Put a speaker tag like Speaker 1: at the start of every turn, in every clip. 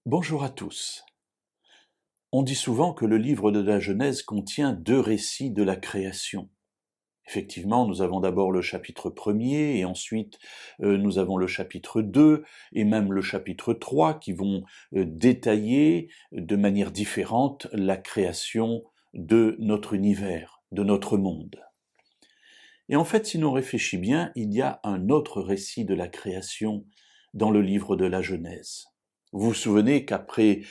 Speaker 1: Bonjour à tous. On dit souvent que le livre de la Genèse contient deux récits de la création. Effectivement, nous avons d'abord le chapitre 1er et ensuite nous avons le chapitre 2 et même le chapitre 3 qui vont détailler de manière différente la création de notre univers, de notre monde. Et en fait, si l'on réfléchit bien, il y a un autre récit de la création dans le livre de la Genèse. Vous vous souvenez qu'après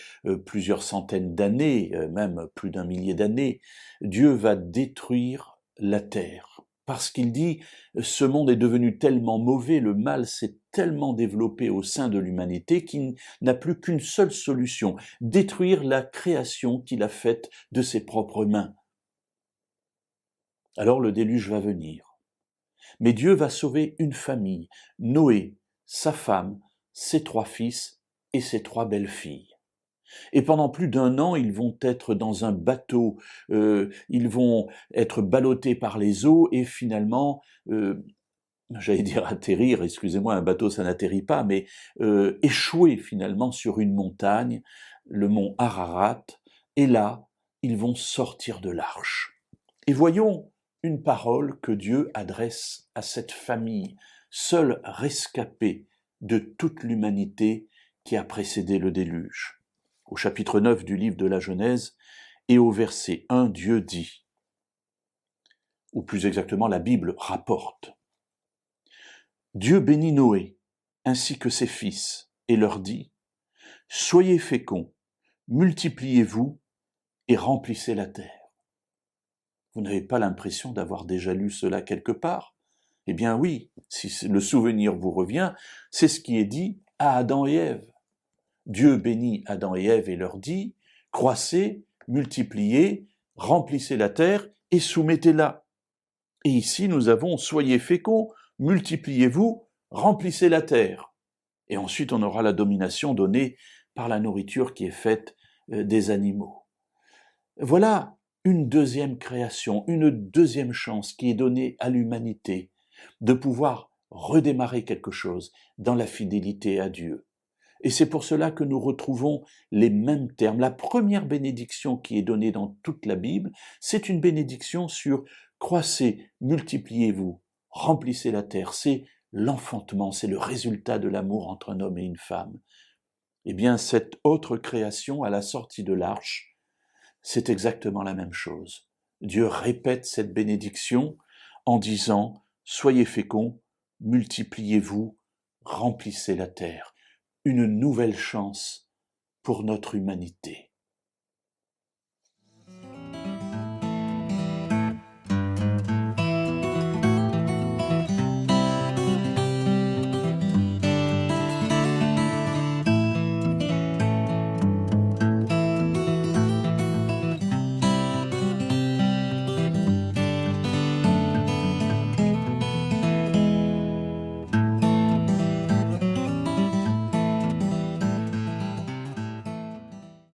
Speaker 1: plusieurs centaines d'années, même plus d'un millier d'années, Dieu va détruire la terre. Parce qu'il dit, ce monde est devenu tellement mauvais, le mal s'est tellement développé au sein de l'humanité qu'il n'a plus qu'une seule solution, détruire la création qu'il a faite de ses propres mains. Alors le déluge va venir. Mais Dieu va sauver une famille, Noé, sa femme, ses 3 fils et ses 3 belles-filles. Et pendant plus d'un an, ils vont être dans un bateau, ils vont être ballottés par les eaux et finalement, j'allais dire atterrir, excusez-moi, un bateau ça n'atterrit pas, mais échouer finalement sur une montagne, le mont Ararat, et là, ils vont sortir de l'arche. Et voyons une parole que Dieu adresse à cette famille, seule rescapée de toute l'humanité qui a précédé le déluge. Au chapitre 9 du livre de la Genèse et au verset 1, Dieu dit, ou plus exactement la Bible rapporte, Dieu bénit Noé ainsi que ses fils et leur dit, soyez féconds, multipliez-vous et remplissez la terre. Vous n'avez pas l'impression d'avoir déjà lu cela quelque part? Eh bien oui, si le souvenir vous revient, c'est ce qui est dit à Adam et Ève. Dieu bénit Adam et Ève et leur dit, croissez, multipliez, remplissez la terre et soumettez-la. Et ici nous avons, soyez féconds, multipliez-vous, remplissez la terre. Et ensuite on aura la domination donnée par la nourriture qui est faite des animaux. Voilà une deuxième création, une deuxième chance qui est donnée à l'humanité de pouvoir redémarrer quelque chose dans la fidélité à Dieu. Et c'est pour cela que nous retrouvons les mêmes termes. La première bénédiction qui est donnée dans toute la Bible, c'est une bénédiction sur croissez, multipliez-vous, remplissez la terre. C'est l'enfantement, c'est le résultat de l'amour entre un homme et une femme. Eh bien, cette autre création à la sortie de l'arche, c'est exactement la même chose. Dieu répète cette bénédiction en disant « Soyez féconds, multipliez-vous, remplissez la terre ». Une nouvelle chance pour notre humanité.